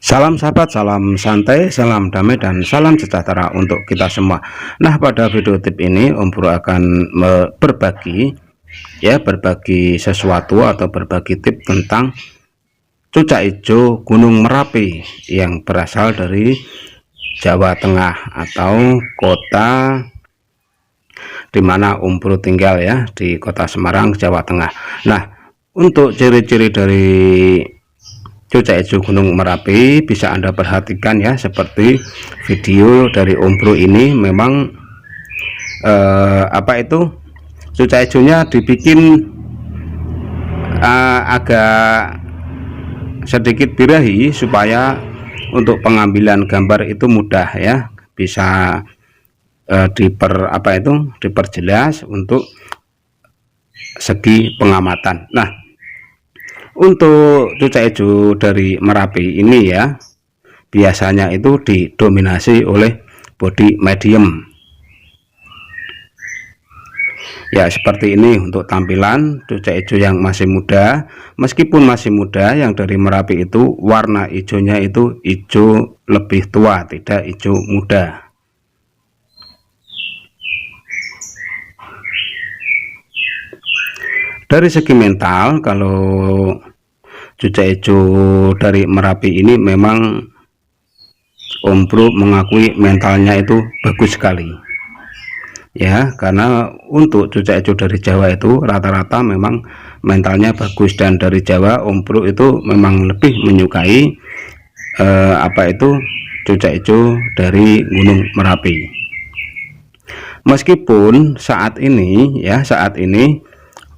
Salam sahabat, salam santai, salam damai, dan salam sejahtera untuk kita semua. Nah, pada video tip ini Om Bro akan berbagi sesuatu atau berbagi tip tentang cucak hijau Gunung Merapi yang berasal dari Jawa Tengah atau kota dimana Om Bro tinggal, ya, di kota Semarang, Jawa Tengah. Nah, untuk ciri-ciri dari cucak hijau Gunung Merapi bisa Anda perhatikan, ya, seperti video dari Om Bro ini. Memang cucak hijaunya dibikin agak sedikit birahi supaya untuk pengambilan gambar itu mudah, ya, bisa diperjelas untuk segi pengamatan. Nah, untuk cucak hijau dari Merapi ini, ya, biasanya itu didominasi oleh body medium. Ya, seperti ini untuk tampilan cucak hijau yang masih muda. Meskipun masih muda, yang dari Merapi itu warna hijaunya itu hijau lebih tua, tidak hijau muda. Dari segi mental, kalau cucak hijau dari Merapi ini memang Om Bro mengakui mentalnya itu bagus sekali, ya, karena untuk cucak hijau dari Jawa itu rata-rata memang mentalnya bagus, dan dari Jawa Om Bro itu memang lebih menyukai cucak hijau dari Gunung Merapi. Meskipun saat ini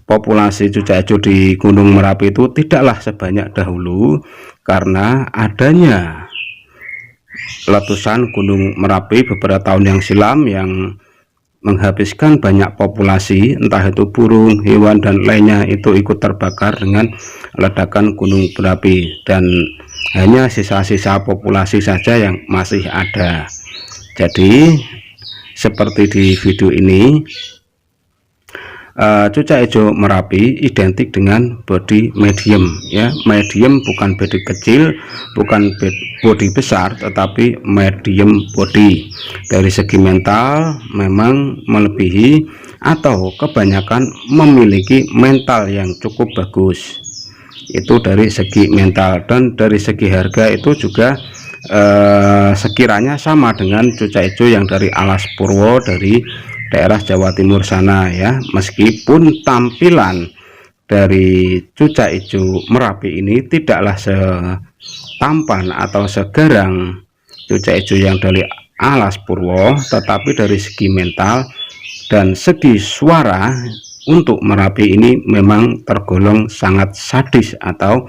populasi cucak hijau di Gunung Merapi itu tidaklah sebanyak dahulu karena adanya letusan Gunung Merapi beberapa tahun yang silam yang menghabiskan banyak populasi, entah itu burung, hewan, dan lainnya itu ikut terbakar dengan ledakan gunung berapi, dan hanya sisa-sisa populasi saja yang masih ada. Jadi seperti di video ini, cucak hijau Merapi identik dengan body medium, ya, medium, bukan body kecil, bukan body besar, tetapi medium body. Dari segi mental memang melebihi atau kebanyakan memiliki mental yang cukup bagus, itu dari segi mental. Dan dari segi harga itu juga sekiranya sama dengan cucak hijau yang dari Alas Purwo dari daerah Jawa Timur sana, ya. Meskipun tampilan dari cucak hijau Merapi ini tidaklah setampan atau segarang cucak hijau yang dari Alas Purwo, tetapi dari segi mental dan segi suara untuk Merapi ini memang tergolong sangat sadis, atau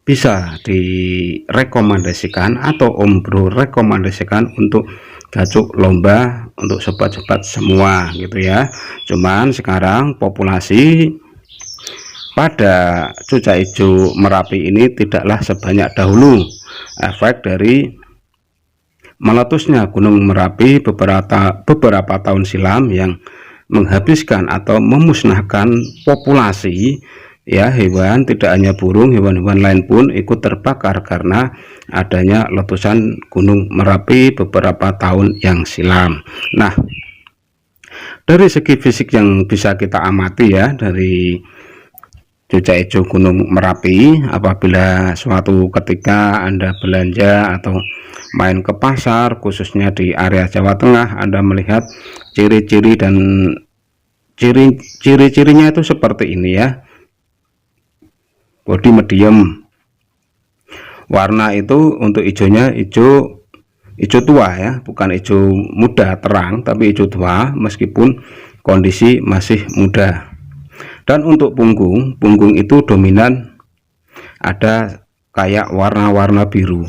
bisa direkomendasikan atau Om Bro rekomendasikan untuk gacuk lomba untuk sobat-sobat semua, gitu, ya. Cuman sekarang populasi pada cucak hijau Merapi ini tidaklah sebanyak dahulu, efek dari meletusnya Gunung Merapi beberapa tahun silam yang menghabiskan atau memusnahkan populasi, ya, hewan, tidak hanya burung, hewan-hewan lain pun ikut terbakar karena adanya letusan Gunung Merapi beberapa tahun yang silam. Nah, dari segi fisik yang bisa kita amati, ya, dari cucak hijau Gunung Merapi, apabila suatu ketika Anda belanja atau main ke pasar, khususnya di area Jawa Tengah, Anda melihat ciri-ciri dan ciri-cirinya itu seperti ini, ya. Body medium, warna itu untuk hijaunya hijau tua, ya, bukan hijau muda terang, tapi hijau tua meskipun kondisi masih muda. Dan untuk punggung itu dominan ada kayak warna-warna biru,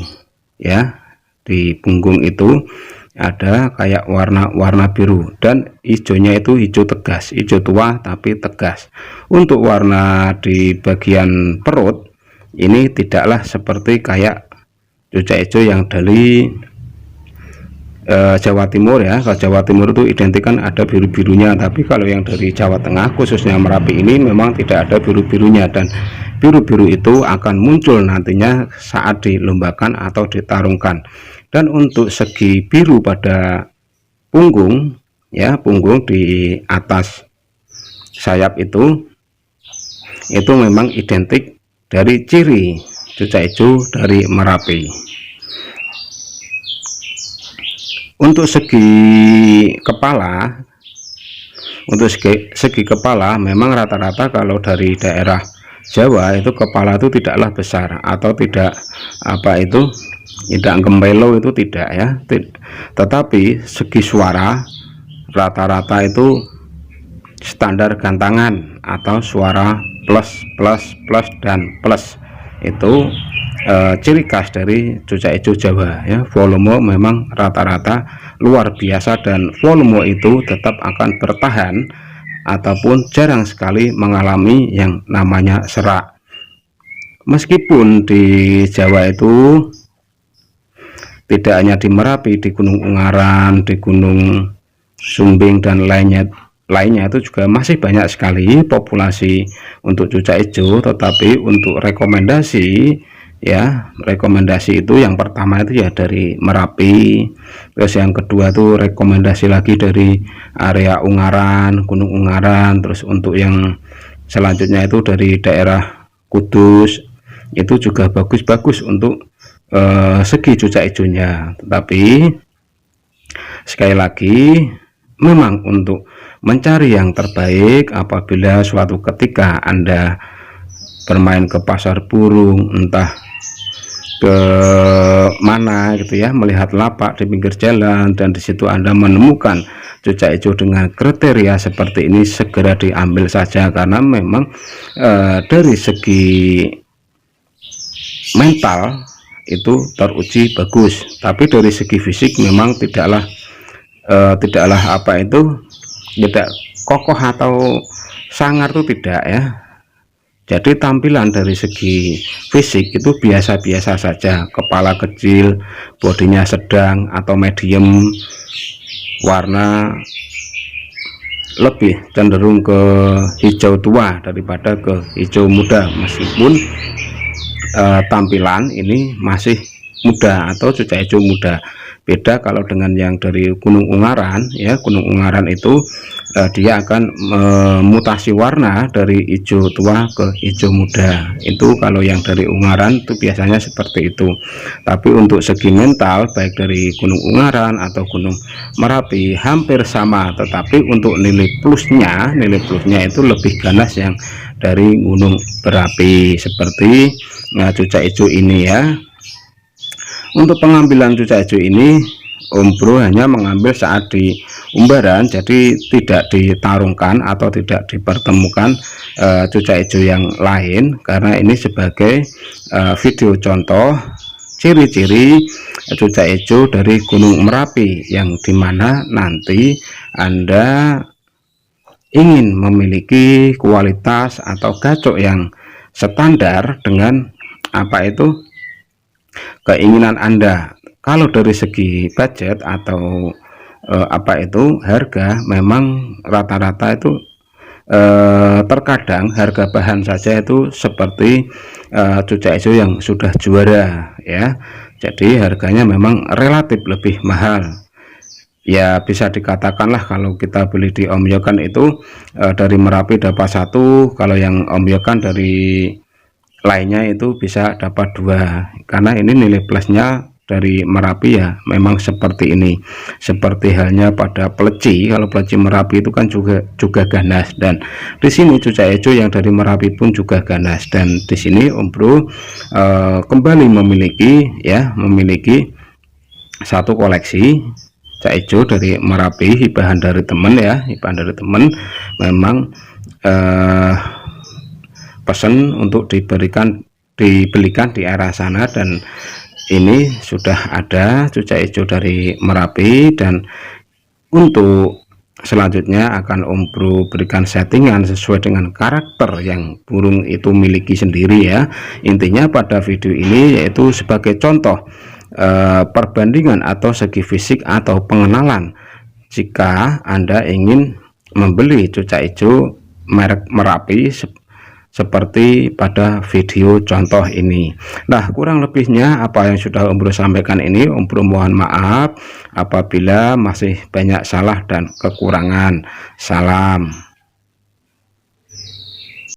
ya. Di punggung itu ada kayak warna-warna biru, dan hijaunya itu hijau tegas, hijau tua tapi tegas. Untuk warna di bagian perut ini tidaklah seperti kayak cucak hijau yang dari Jawa Timur ya. Kalau Jawa Timur itu identik kan ada biru-birunya, tapi kalau yang dari Jawa Tengah khususnya Merapi ini memang tidak ada biru-birunya, dan biru-biru itu akan muncul nantinya saat dilombakan atau ditarungkan. Dan untuk segi biru pada punggung ya, punggung di atas sayap itu memang identik dari ciri cucak hijau dari Merapi. Untuk segi kepala, segi kepala memang rata-rata kalau dari daerah Jawa itu kepala itu tidaklah besar atau tidak tidak gembelo, itu tidak ya. Tetapi segi suara rata-rata itu standar gantangan atau suara plus dan plus, itu ciri khas dari cucak hijau Jawa ya. Volume memang rata-rata luar biasa, dan volume itu tetap akan bertahan ataupun jarang sekali mengalami yang namanya serak. Meskipun di Jawa itu tidak hanya di Merapi, di Gunung Ungaran, di Gunung Sumbing dan lainnya itu juga masih banyak sekali populasi untuk cucak hijau. Tetapi untuk rekomendasi ya, rekomendasi itu yang pertama itu ya dari Merapi, terus yang kedua itu rekomendasi lagi dari area Ungaran, Gunung Ungaran, terus untuk yang selanjutnya itu dari daerah Kudus, itu juga bagus-bagus untuk segi cucak hijaunya. Tetapi sekali lagi memang untuk mencari yang terbaik, apabila suatu ketika Anda bermain ke pasar burung, entah ke mana gitu ya, melihat lapak di pinggir jalan dan di situ Anda menemukan cucak hijau dengan kriteria seperti ini, segera diambil saja, karena memang dari segi mental itu teruji bagus, tapi dari segi fisik memang tidaklah tidak kokoh atau sangar, itu tidak ya. Jadi tampilan dari segi fisik itu biasa-biasa saja, kepala kecil, bodinya sedang atau medium, warna lebih cenderung ke hijau tua daripada ke hijau muda, meskipun tampilan ini masih muda atau cucak hijau muda. Beda kalau dengan yang dari Gunung Ungaran ya. Gunung Ungaran itu dia akan memutasi warna dari hijau tua ke hijau muda. Itu kalau yang dari Ungaran itu biasanya seperti itu. Tapi untuk segi mental baik dari Gunung Ungaran atau Gunung Merapi hampir sama, tetapi untuk nilai plusnya itu lebih ganas yang dari Gunung Merapi, seperti cucak hijau ini ya. Untuk pengambilan cucak hijau ini Om Bro hanya mengambil saat di umbaran, jadi tidak ditarungkan atau tidak dipertemukan cucak hijau yang lain, karena ini sebagai video contoh ciri-ciri cucak hijau dari Gunung Merapi, yang dimana nanti Anda ingin memiliki kualitas atau gacok yang standar dengan keinginan Anda. Kalau dari segi budget atau harga, memang rata-rata itu terkadang harga bahan saja itu seperti cucak hijau yang sudah juara ya. Jadi harganya memang relatif lebih mahal ya. Bisa dikatakanlah kalau kita beli di Om Yokan itu dari Merapi dapat 1, kalau yang Om Yokan dari lainnya itu bisa dapat 2, karena ini nilai plusnya dari Merapi ya memang seperti ini. Seperti halnya pada peleci, kalau peleci Merapi itu kan juga ganas, dan di sini cucak hijau yang dari Merapi pun juga ganas. Dan di sini Om Bro kembali memiliki satu koleksi cucak hijau dari Merapi, hibahan dari temen ya, memang pesan untuk dibelikan di arah sana, dan ini sudah ada cucak hijau dari Merapi. Dan untuk selanjutnya akan Om Bro berikan settingan sesuai dengan karakter yang burung itu miliki sendiri ya. Intinya pada video ini yaitu sebagai contoh perbandingan atau segi fisik atau pengenalan jika Anda ingin membeli cucak hijau merek Merapi seperti pada video contoh ini. Nah, kurang lebihnya apa yang sudah Om Bro sampaikan ini, Om Bro mohon maaf apabila masih banyak salah dan kekurangan. Salam.